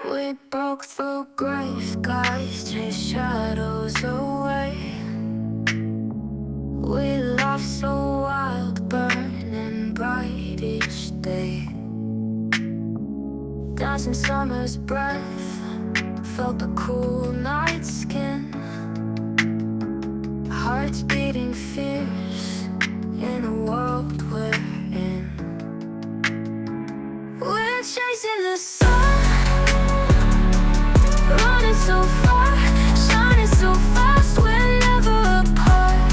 We broke through gray skies, chased shadows away. We laughed so wild, burning bright each day. Dancing summer's breath, felt the cool night skin. Hearts beating fierce in a world we're in. We're chasing the sun, running so far, shining so fast, we're never apart.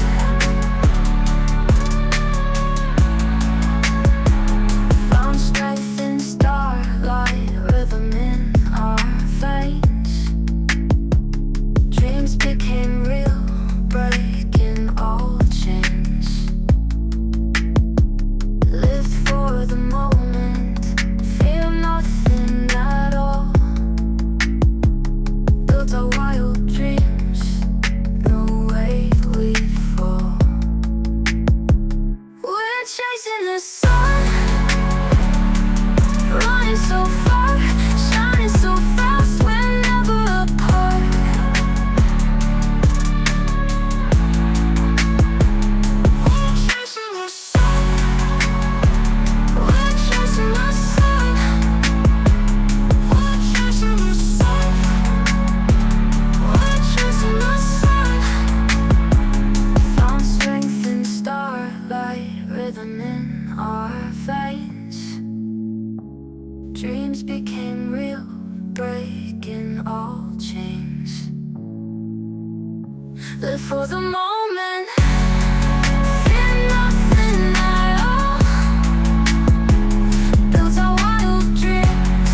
Found strength in starlight, rhythm in our veins. Dreams became real, breaking all chains. Lived for the moment, fear nothing at all. Built our wild dreams, no way we fall. We're chasing the sun, running so far, shining so fast, we're never apart. We're chasing the sun, we're chasing the sun, we're chasing the sun, we're chasing the sun. Found strength in starlight, rhythm in our veins. Dreams became real, breaking all chains. Live for the moment, fear nothing at all. Built our wild dreams,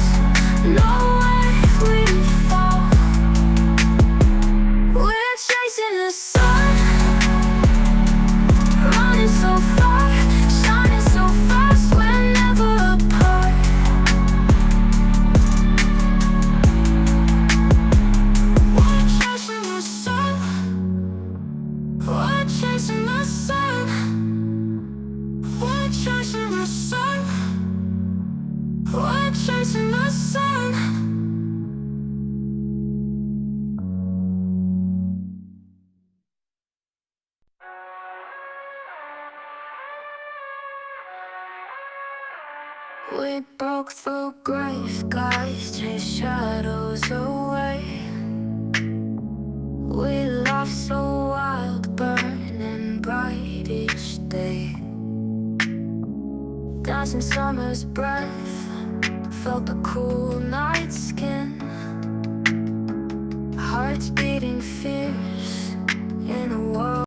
no way we fall. We're chasing the sun, running so far, shining so fast, we're never apart. We're chasing the sun, we're chasing the sun, we're chasing the sun, we're chasing the sun. We broke through gray skies, chased shadows away. We laughed so wild, burning bright each day. Dancing summer's breath, felt the cool night skin. Hearts beating fierce in a world